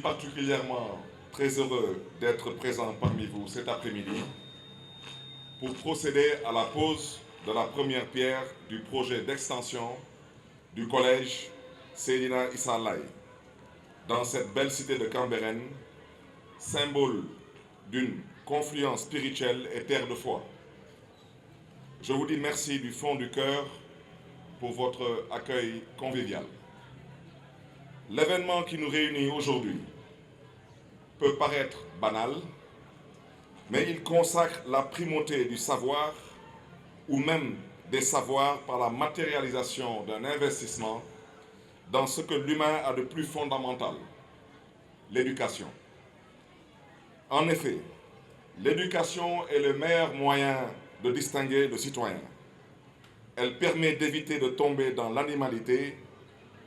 particulièrement très heureux d'être présent parmi vous cet après-midi pour procéder à la pose de la première pierre du projet d'extension du collège Seydina Issa Laye dans cette belle cité de Cambérène, symbole d'une confluence spirituelle et terre de foi. Je vous dis merci du fond du cœur pour votre accueil convivial. L'événement qui nous réunit aujourd'hui peut paraître banal, mais il consacre la primauté du savoir ou même des savoirs par la matérialisation d'un investissement dans ce que l'humain a de plus fondamental, l'éducation. En effet, l'éducation est le meilleur moyen de distinguer le citoyen. Elle permet d'éviter de tomber dans l'animalité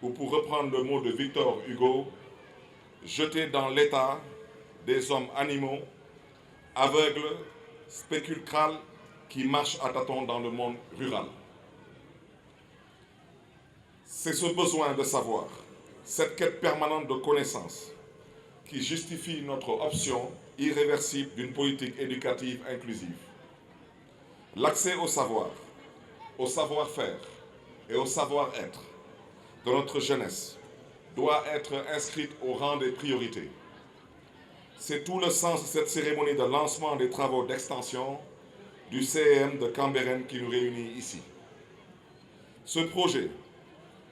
ou, pour reprendre le mot de Victor Hugo, jeter dans l'état des hommes animaux, aveugles, spéculcrales, qui marchent à tâtons dans le monde rural. C'est ce besoin de savoir, cette quête permanente de connaissance, qui justifie notre option irréversible d'une politique éducative inclusive. L'accès au savoir-faire et au savoir-être de notre jeunesse doit être inscrite au rang des priorités. C'est tout le sens de cette cérémonie de lancement des travaux d'extension du CEM de Cambérène qui nous réunit ici. Ce projet,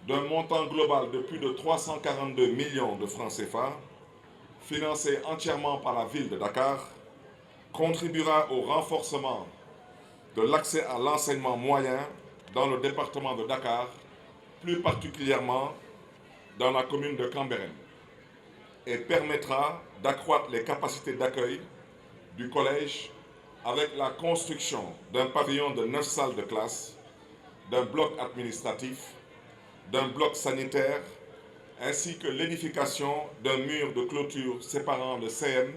d'un montant global de plus de 342 millions de francs CFA, financé entièrement par la ville de Dakar, contribuera au renforcement de l'accès à l'enseignement moyen dans le département de Dakar, plus particulièrement dans la commune de Cambérène, et permettra d'accroître les capacités d'accueil du collège avec la construction d'un pavillon de 9 salles de classe, d'un bloc administratif, d'un bloc sanitaire, ainsi que l'édification d'un mur de clôture séparant le CM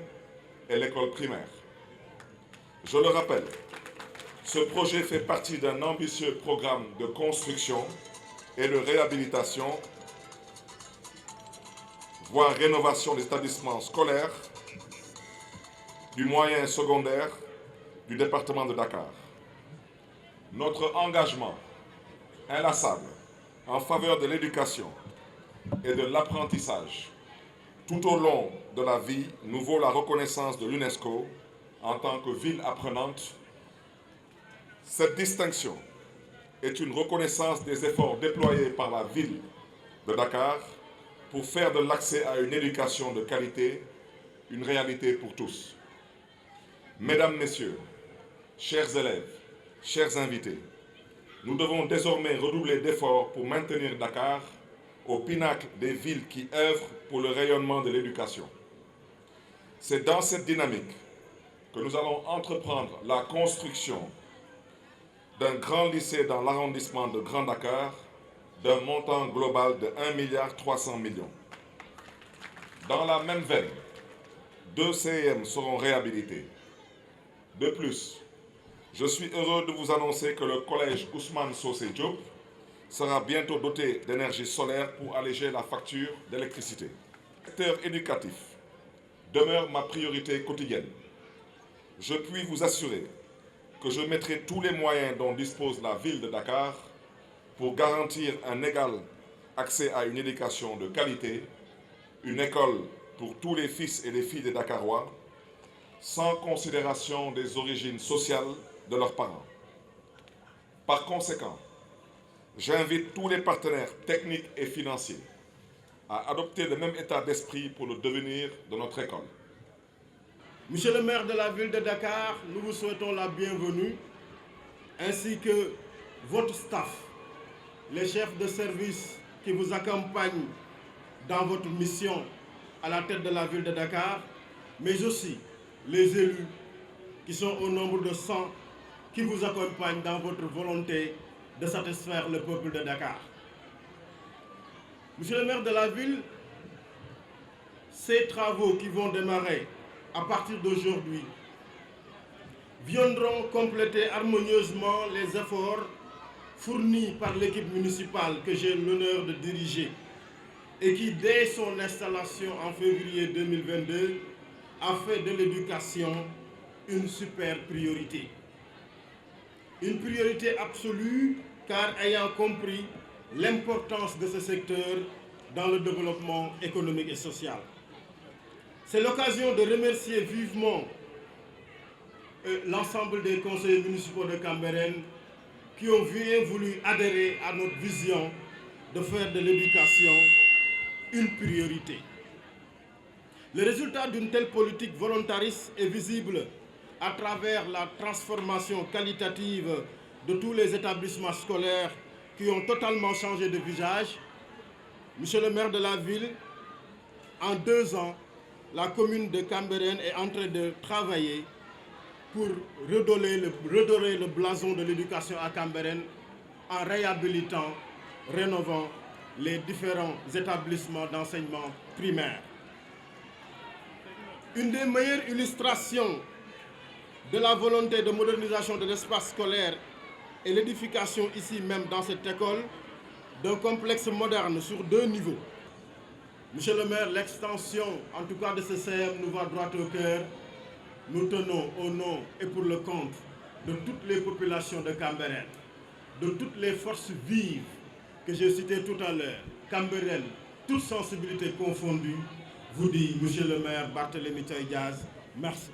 et l'école primaire. Je le rappelle, ce projet fait partie d'un ambitieux programme de construction et de réhabilitation, voire rénovation des établissements scolaires, du moyen secondaire du département de Dakar. Notre engagement inlassable en faveur de l'éducation et de l'apprentissage tout au long de la vie nous vaut la reconnaissance de l'UNESCO en tant que ville apprenante. Cette distinction est une reconnaissance des efforts déployés par la ville de Dakar pour faire de l'accès à une éducation de qualité une réalité pour tous. Mesdames, Messieurs, chers élèves, chers invités, nous devons désormais redoubler d'efforts pour maintenir Dakar au pinacle des villes qui œuvrent pour le rayonnement de l'éducation. C'est dans cette dynamique que nous allons entreprendre la construction d'un grand lycée dans l'arrondissement de Grand Dakar d'un montant global de 1,3 milliard. Dans la même veine, 2 CEM seront réhabilités. De plus, je suis heureux de vous annoncer que le collège Ousmane Socé Diop sera bientôt doté d'énergie solaire pour alléger la facture d'électricité. Le secteur éducatif demeure ma priorité quotidienne. Je puis vous assurer que je mettrai tous les moyens dont dispose la ville de Dakar pour garantir un égal accès à une éducation de qualité, une école pour tous les fils et les filles des Dakarois, sans considération des origines sociales de leurs parents. Par conséquent, j'invite tous les partenaires techniques et financiers à adopter le même état d'esprit pour le devenir de notre école. Monsieur le maire de la ville de Dakar, nous vous souhaitons la bienvenue, ainsi que votre staff, les chefs de service qui vous accompagnent dans votre mission à la tête de la ville de Dakar, mais aussi les élus qui sont au nombre de 100 qui vous accompagnent dans votre volonté de satisfaire le peuple de Dakar. Monsieur le maire de la ville, ces travaux qui vont démarrer à partir d'aujourd'hui viendront compléter harmonieusement les efforts fournis par l'équipe municipale que j'ai l'honneur de diriger et qui, dès son installation en février 2022, a fait de l'éducation une super priorité. Une priorité absolue, car ayant compris l'importance de ce secteur dans le développement économique et social. C'est l'occasion de remercier vivement l'ensemble des conseillers municipaux de Cambérène qui ont bien voulu adhérer à notre vision de faire de l'éducation une priorité. Le résultat d'une telle politique volontariste est visible à travers la transformation qualitative de tous les établissements scolaires qui ont totalement changé de visage. Monsieur le maire de la ville, en 2 ans, la commune de Cambérène est en train de travailler pour redorer le blason de l'éducation à Cambérène en réhabilitant, rénovant les différents établissements d'enseignement primaire. Une des meilleures illustrations de la volonté de modernisation de l'espace scolaire est l'édification ici même dans cette école d'un complexe moderne sur 2 niveaux. Monsieur le maire, l'extension en tout cas de ce CM nous va droit au cœur. Nous tenons au nom et pour le compte de toutes les populations de Cambérène, de toutes les forces vives que j'ai citées tout à l'heure, Cambérène, toutes sensibilités confondues, vous dit Monsieur le maire Barthélémy Toye Dias, merci.